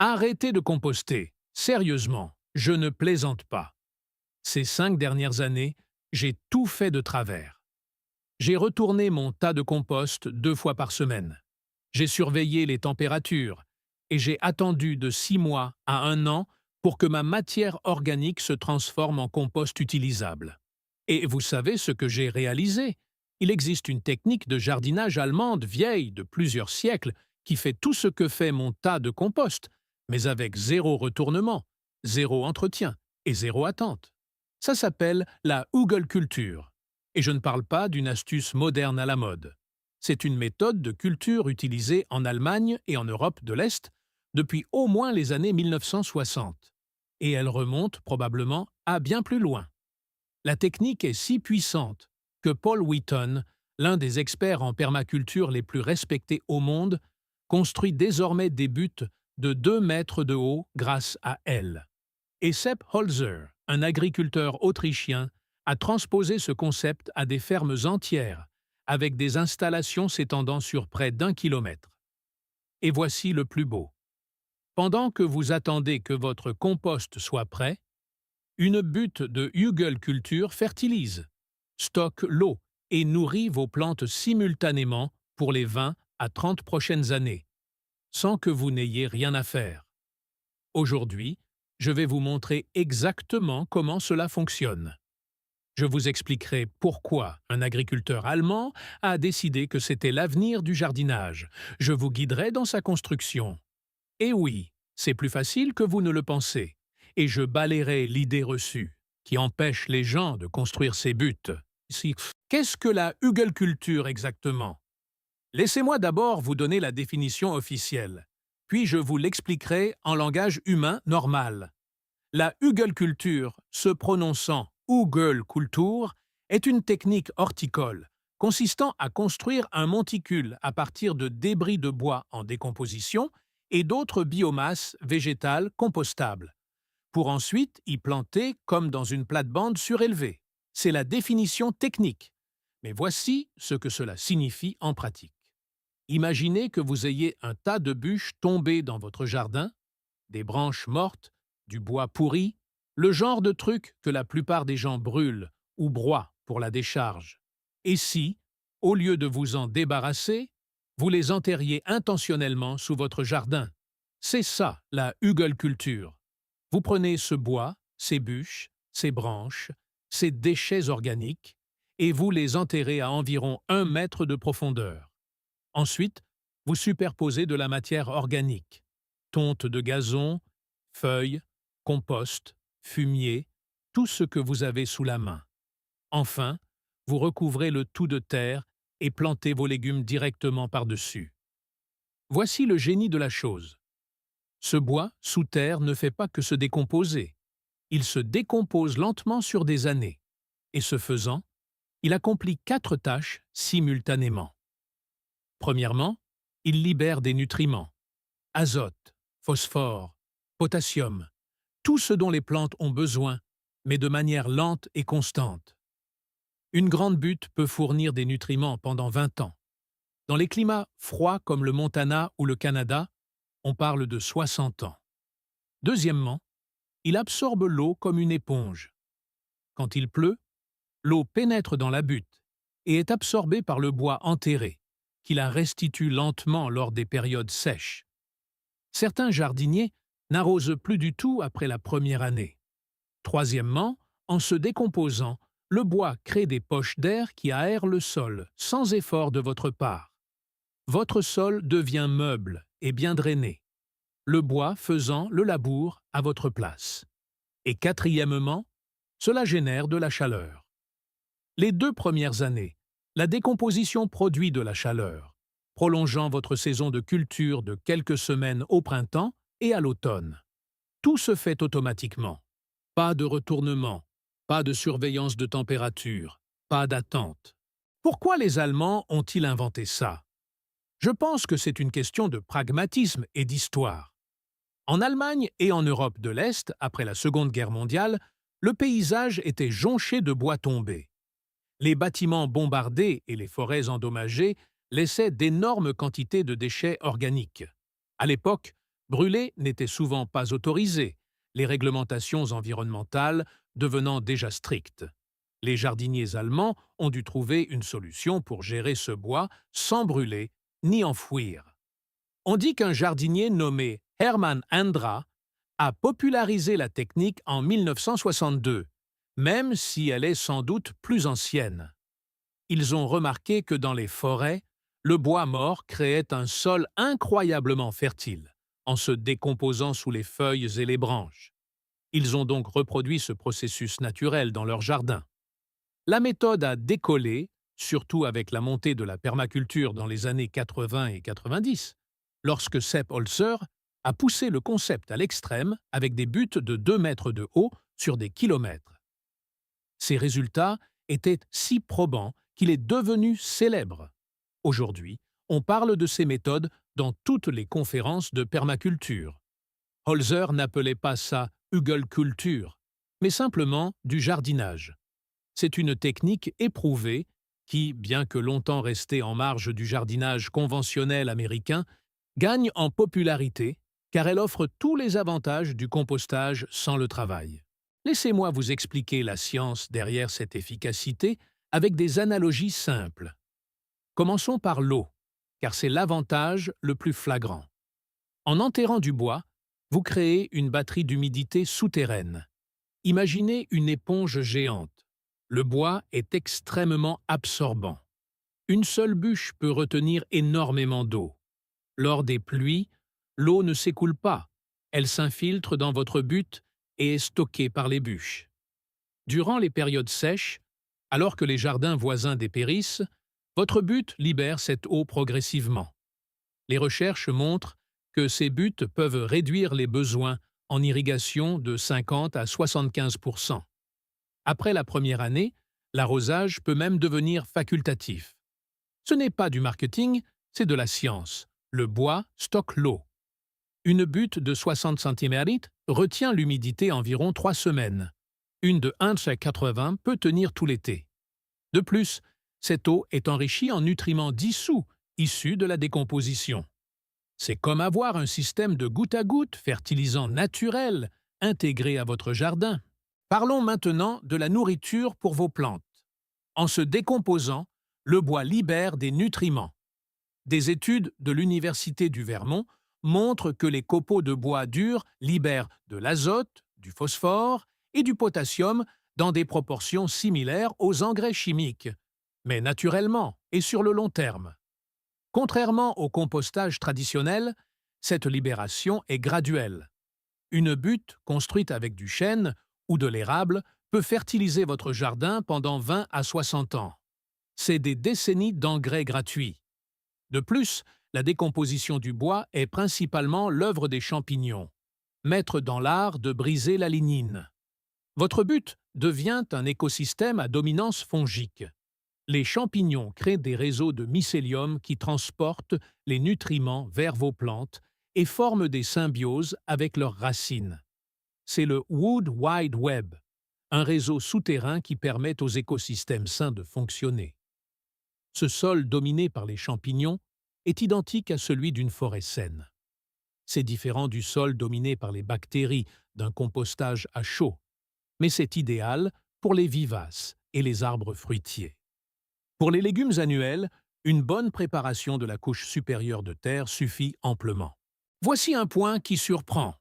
Arrêtez de composter. Sérieusement, je ne plaisante pas. Ces 5 dernières années, j'ai tout fait de travers. J'ai retourné mon tas de compost 2 fois par semaine. J'ai surveillé les températures et j'ai attendu de 6 mois à 1 an pour que ma matière organique se transforme en compost utilisable. Et vous savez ce que j'ai réalisé? Il existe une technique de jardinage allemande vieille de plusieurs siècles qui fait tout ce que fait mon tas de compost, mais avec zéro retournement, zéro entretien et zéro attente. Ça s'appelle la Hugelkultur. Et je ne parle pas d'une astuce moderne à la mode. C'est une méthode de culture utilisée en Allemagne et en Europe de l'Est depuis au moins les années 1960. Et elle remonte probablement à bien plus loin. La technique est si puissante que Paul Wheaton, l'un des experts en permaculture les plus respectés au monde, construit désormais des buttes de 2 mètres de haut grâce à elle. Et Sepp Holzer, un agriculteur autrichien, a transposé ce concept à des fermes entières, avec des installations s'étendant sur près d'1 kilomètre. Et voici le plus beau. Pendant que vous attendez que votre compost soit prêt, une butte de Hugelkultur fertilise, stocke l'eau et nourrit vos plantes simultanément pour les 20 à 30 prochaines années, sans que vous n'ayez rien à faire. Aujourd'hui, je vais vous montrer exactement comment cela fonctionne. Je vous expliquerai pourquoi un agriculteur allemand a décidé que c'était l'avenir du jardinage. Je vous guiderai dans sa construction. Et oui, c'est plus facile que vous ne le pensez. Et je balayerai l'idée reçue qui empêche les gens de construire ces buts. Qu'est-ce que la hugelkultur exactement? Laissez-moi d'abord vous donner la définition officielle, puis je vous l'expliquerai en langage humain normal. La hugelkultur, se prononçant Hugelkultur, est une technique horticole consistant à construire un monticule à partir de débris de bois en décomposition et d'autres biomasses végétales compostables, pour ensuite y planter comme dans une plate-bande surélevée. C'est la définition technique. Mais voici ce que cela signifie en pratique. Imaginez que vous ayez un tas de bûches tombées dans votre jardin, des branches mortes, du bois pourri, le genre de truc que la plupart des gens brûlent ou broient pour la décharge. Et si, au lieu de vous en débarrasser, vous les enterriez intentionnellement sous votre jardin? C'est ça, la hugelkultur. Vous prenez ce bois, ces bûches, ces branches, ces déchets organiques, et vous les enterrez à environ 1 mètre de profondeur. Ensuite, vous superposez de la matière organique, tonte de gazon, feuilles, compost, fumier, tout ce que vous avez sous la main. Enfin, vous recouvrez le tout de terre et plantez vos légumes directement par-dessus. Voici le génie de la chose. Ce bois, sous terre, ne fait pas que se décomposer. Il se décompose lentement sur des années. Et ce faisant, il accomplit 4 tâches simultanément. Premièrement, il libère des nutriments. Azote, phosphore, potassium, tout ce dont les plantes ont besoin, mais de manière lente et constante. Une grande butte peut fournir des nutriments pendant 20 ans. Dans les climats froids comme le Montana ou le Canada, on parle de 60 ans. Deuxièmement, il absorbe l'eau comme une éponge. Quand il pleut, l'eau pénètre dans la butte et est absorbée par le bois enterré, qui la restitue lentement lors des périodes sèches. Certains jardiniers n'arrosent plus du tout après la première année. Troisièmement, en se décomposant, le bois crée des poches d'air qui aèrent le sol, sans effort de votre part. Votre sol devient meuble et bien drainé, le bois faisant le labour à votre place. Et quatrièmement, cela génère de la chaleur. Les 2 premières années, la décomposition produit de la chaleur, prolongeant votre saison de culture de quelques semaines au printemps et à l'automne. Tout se fait automatiquement. Pas de retournement, pas de surveillance de température, pas d'attente. Pourquoi les Allemands ont-ils inventé ça? Je pense que c'est une question de pragmatisme et d'histoire. En Allemagne et en Europe de l'Est, après la Seconde Guerre mondiale, le paysage était jonché de bois tombés. Les bâtiments bombardés et les forêts endommagées laissaient d'énormes quantités de déchets organiques. À l'époque, Brûler n'était souvent pas autorisé, les réglementations environnementales devenant déjà strictes. Les jardiniers allemands ont dû trouver une solution pour gérer ce bois sans brûler ni enfouir. On dit qu'un jardinier nommé Hermann Andra a popularisé la technique en 1962, même si elle est sans doute plus ancienne. Ils ont remarqué que dans les forêts, le bois mort créait un sol incroyablement fertile, en se décomposant sous les feuilles et les branches. Ils ont donc reproduit ce processus naturel dans leur jardin. La méthode a décollé, surtout avec la montée de la permaculture dans les années 80 et 90, lorsque Sepp Holzer a poussé le concept à l'extrême avec des buttes de 2 mètres de haut sur des kilomètres. Ces résultats étaient si probants qu'il est devenu célèbre. Aujourd'hui, on parle de ces méthodes dans toutes les conférences de permaculture. Holzer n'appelait pas ça Hügelkultur, mais simplement du jardinage. C'est une technique éprouvée qui, bien que longtemps restée en marge du jardinage conventionnel américain, gagne en popularité car elle offre tous les avantages du compostage sans le travail. Laissez-moi vous expliquer la science derrière cette efficacité avec des analogies simples. Commençons par l'eau, car c'est l'avantage le plus flagrant. En enterrant du bois, vous créez une batterie d'humidité souterraine. Imaginez une éponge géante. Le bois est extrêmement absorbant. Une seule bûche peut retenir énormément d'eau. Lors des pluies, l'eau ne s'écoule pas. Elle s'infiltre dans votre butte et est stockée par les bûches. Durant les périodes sèches, alors que les jardins voisins dépérissent, votre butte libère cette eau progressivement. Les recherches montrent que ces buttes peuvent réduire les besoins en irrigation de 50 à 75%. Après la première année, l'arrosage peut même devenir facultatif. Ce n'est pas du marketing, c'est de la science. Le bois stocke l'eau. Une butte de 60 cm retient l'humidité environ 3 semaines. Une de 1,80 peut tenir tout l'été. De plus, cette eau est enrichie en nutriments dissous, issus de la décomposition. C'est comme avoir un système de goutte à goutte fertilisant naturel intégré à votre jardin. Parlons maintenant de la nourriture pour vos plantes. En se décomposant, le bois libère des nutriments. Des études de l'Université du Vermont montrent que les copeaux de bois dur libèrent de l'azote, du phosphore et du potassium dans des proportions similaires aux engrais chimiques, mais naturellement et sur le long terme. Contrairement au compostage traditionnel, cette libération est graduelle. Une butte construite avec du chêne ou de l'érable peut fertiliser votre jardin pendant 20 à 60 ans. C'est des décennies d'engrais gratuits. De plus, la décomposition du bois est principalement l'œuvre des champignons, maîtres dans l'art de briser la lignine. Votre butte devient un écosystème à dominance fongique. Les champignons créent des réseaux de mycélium qui transportent les nutriments vers vos plantes et forment des symbioses avec leurs racines. C'est le Wood Wide Web, un réseau souterrain qui permet aux écosystèmes sains de fonctionner. Ce sol dominé par les champignons est identique à celui d'une forêt saine. C'est différent du sol dominé par les bactéries d'un compostage à chaud, mais c'est idéal pour les vivaces et les arbres fruitiers. Pour les légumes annuels, une bonne préparation de la couche supérieure de terre suffit amplement. Voici un point qui surprend.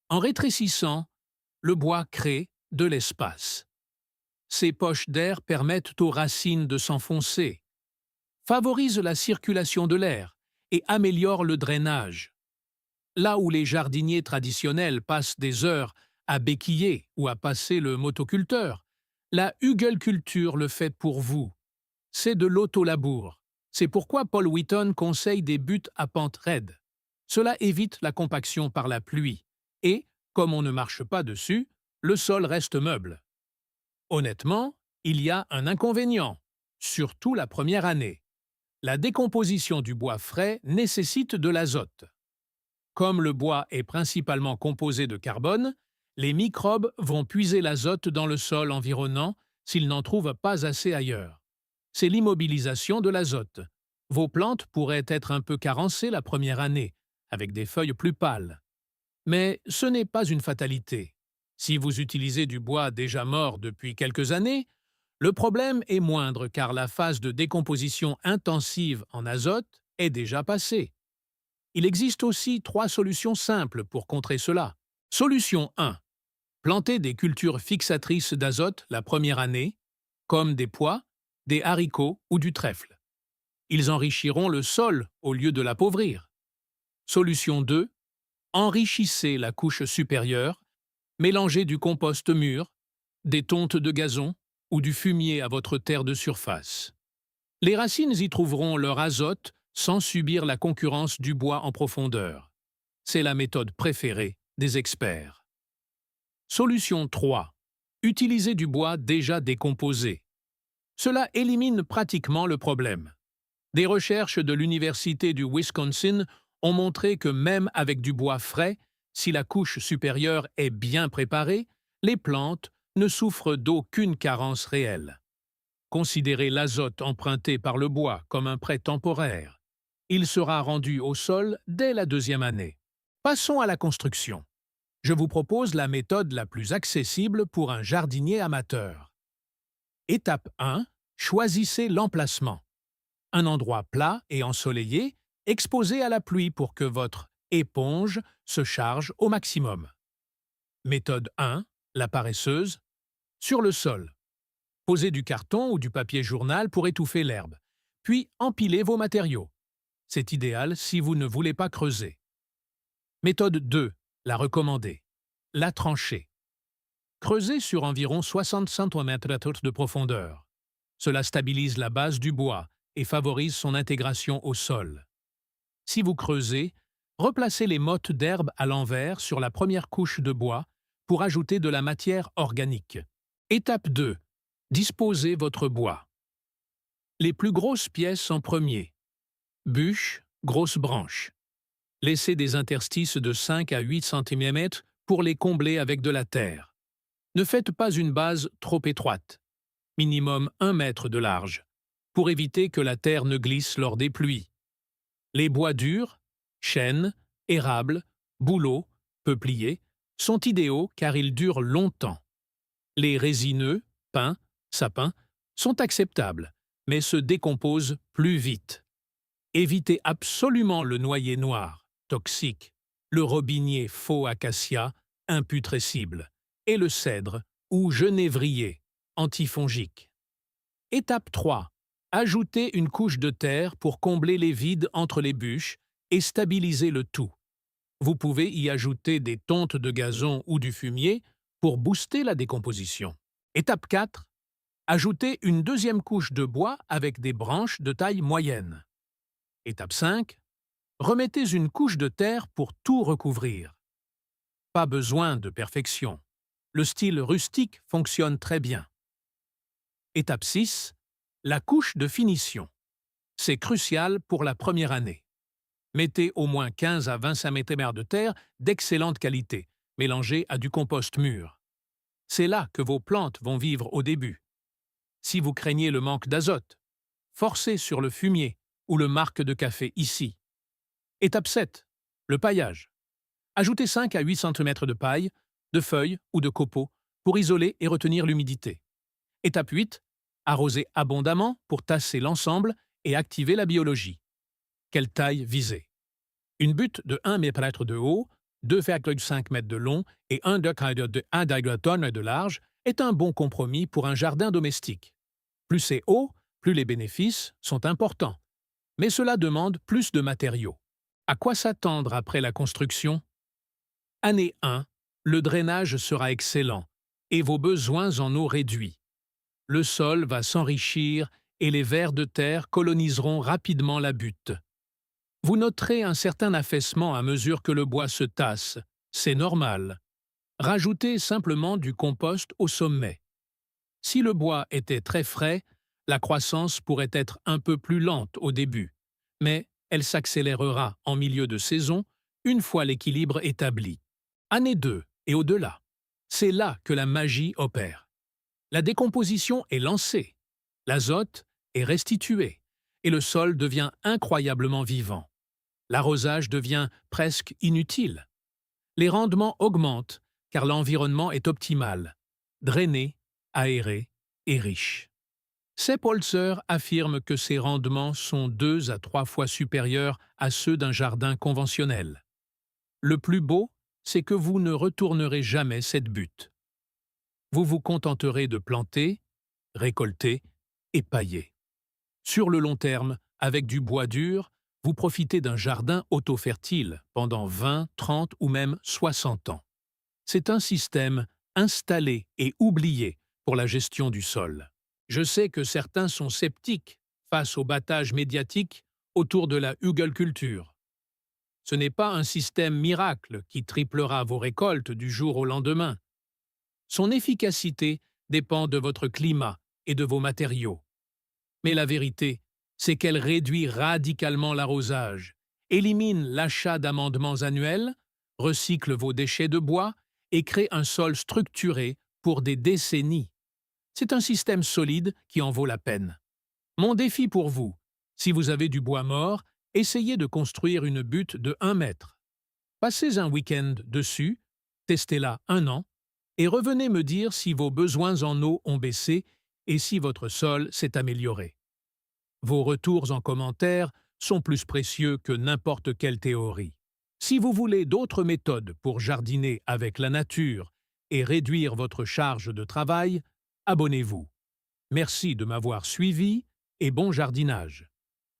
En rétrécissant, le bois crée de l'espace. Ces poches d'air permettent aux racines de s'enfoncer, favorisent la circulation de l'air et améliorent le drainage. Là où les jardiniers traditionnels passent des heures à béquiller ou à passer le motoculteur, la hugelculture le fait pour vous. C'est de l'autolabour. C'est pourquoi Paul Wheaton conseille des buttes à pente raide. Cela évite la compaction par la pluie et, comme on ne marche pas dessus, le sol reste meuble. Honnêtement, il y a un inconvénient, surtout la première année. La décomposition du bois frais nécessite de l'azote. Comme le bois est principalement composé de carbone, les microbes vont puiser l'azote dans le sol environnant s'ils n'en trouvent pas assez ailleurs. C'est l'immobilisation de l'azote. Vos plantes pourraient être un peu carencées la première année, avec des feuilles plus pâles. Mais ce n'est pas une fatalité. Si vous utilisez du bois déjà mort depuis quelques années, le problème est moindre car la phase de décomposition intensive en azote est déjà passée. Il existe aussi 3 solutions simples pour contrer cela. Solution 1. Planter des cultures fixatrices d'azote la première année, comme des pois, des haricots ou du trèfle. Ils enrichiront le sol au lieu de l'appauvrir. Solution 2. Enrichissez la couche supérieure, mélangez du compost mûr, des tontes de gazon ou du fumier à votre terre de surface. Les racines y trouveront leur azote sans subir la concurrence du bois en profondeur. C'est la méthode préférée des experts. Solution 3. Utilisez du bois déjà décomposé. Cela élimine pratiquement le problème. Des recherches de l'Université du Wisconsin ont montré que même avec du bois frais, si la couche supérieure est bien préparée, les plantes ne souffrent d'aucune carence réelle. Considérez l'azote emprunté par le bois comme un prêt temporaire. Il sera rendu au sol dès la 2e année. Passons à la construction. Je vous propose la méthode la plus accessible pour un jardinier amateur. Étape 1. Choisissez l'emplacement. Un endroit plat et ensoleillé, exposé à la pluie pour que votre éponge se charge au maximum. Méthode 1. La paresseuse. Sur le sol. Posez du carton ou du papier journal pour étouffer l'herbe. Puis empilez vos matériaux. C'est idéal si vous ne voulez pas creuser. Méthode 2. La recommandée. La tranchée. Creusez sur environ 60 cm de profondeur. Cela stabilise la base du bois et favorise son intégration au sol. Si vous creusez, replacez les mottes d'herbe à l'envers sur la première couche de bois pour ajouter de la matière organique. Étape 2. Disposez votre bois. Les plus grosses pièces en premier. Bûches, grosses branches. Laissez des interstices de 5 à 8 cm pour les combler avec de la terre. Ne faites pas une base trop étroite, minimum 1 mètre de large, pour éviter que la terre ne glisse lors des pluies. Les bois durs, chênes, érables, bouleaux, peupliers, sont idéaux car ils durent longtemps. Les résineux, pins, sapins, sont acceptables, mais se décomposent plus vite. Évitez absolument le noyer noir, toxique, le robinier faux acacia, imputrescible, et le cèdre ou genévrier, antifongique. Étape 3. Ajoutez une couche de terre pour combler les vides entre les bûches et stabiliser le tout. Vous pouvez y ajouter des tontes de gazon ou du fumier pour booster la décomposition. Étape 4. Ajoutez une 2e couche de bois avec des branches de taille moyenne. Étape 5. Remettez une couche de terre pour tout recouvrir. Pas besoin de perfection. Le style rustique fonctionne très bien. Étape 6. La couche de finition. C'est crucial pour la première année. Mettez au moins 15 à 25 cm de terre d'excellente qualité, mélangée à du compost mûr. C'est là que vos plantes vont vivre au début. Si vous craignez le manque d'azote, forcez sur le fumier ou le marc de café ici. Étape 7. Le paillage. Ajoutez 5 à 8 cm de paille, de feuilles ou de copeaux pour isoler et retenir l'humidité. Étape 8. Arrosez abondamment pour tasser l'ensemble et activer la biologie. Quelle taille viser? Une butte de 1 mètre de haut, 2,5 m de long et 1,1 tonne de large est un bon compromis pour un jardin domestique. Plus c'est haut, plus les bénéfices sont importants. Mais cela demande plus de matériaux. À quoi s'attendre après la construction? Année 1, le drainage sera excellent et vos besoins en eau réduits. Le sol va s'enrichir et les vers de terre coloniseront rapidement la butte. Vous noterez un certain affaissement à mesure que le bois se tasse. C'est normal. Rajoutez simplement du compost au sommet. Si le bois était très frais, la croissance pourrait être un peu plus lente au début, mais elle s'accélérera en milieu de saison une fois l'équilibre établi. Année 2 et au-delà. C'est là que la magie opère. La décomposition est lancée, l'azote est restitué et le sol devient incroyablement vivant. L'arrosage devient presque inutile. Les rendements augmentent car l'environnement est optimal, drainé, aéré et riche. Sepp Holzer affirme que ces rendements sont 2 à 3 fois supérieurs à ceux d'un jardin conventionnel. Le plus beau, c'est que vous ne retournerez jamais cette butte. Vous vous contenterez de planter, récolter et pailler. Sur le long terme, avec du bois dur, vous profitez d'un jardin auto-fertile pendant 20, 30 ou même 60 ans. C'est un système installé et oublié pour la gestion du sol. Je sais que certains sont sceptiques face au battage médiatique autour de la hugelkultur. Ce n'est pas un système miracle qui triplera vos récoltes du jour au lendemain. Son efficacité dépend de votre climat et de vos matériaux. Mais la vérité, c'est qu'elle réduit radicalement l'arrosage, élimine l'achat d'amendements annuels, recycle vos déchets de bois et crée un sol structuré pour des décennies. C'est un système solide qui en vaut la peine. Mon défi pour vous, si vous avez du bois mort, essayez de construire une butte de 1 mètre. Passez un week-end dessus, testez-la 1 an, et revenez me dire si vos besoins en eau ont baissé et si votre sol s'est amélioré. Vos retours en commentaire sont plus précieux que n'importe quelle théorie. Si vous voulez d'autres méthodes pour jardiner avec la nature et réduire votre charge de travail, abonnez-vous. Merci de m'avoir suivi et bon jardinage.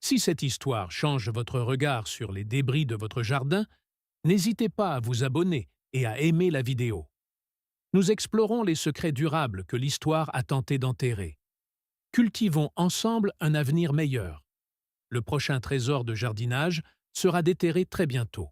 Si cette histoire change votre regard sur les débris de votre jardin, n'hésitez pas à vous abonner et à aimer la vidéo. Nous explorons les secrets durables que l'histoire a tenté d'enterrer. Cultivons ensemble un avenir meilleur. Le prochain trésor de jardinage sera déterré très bientôt.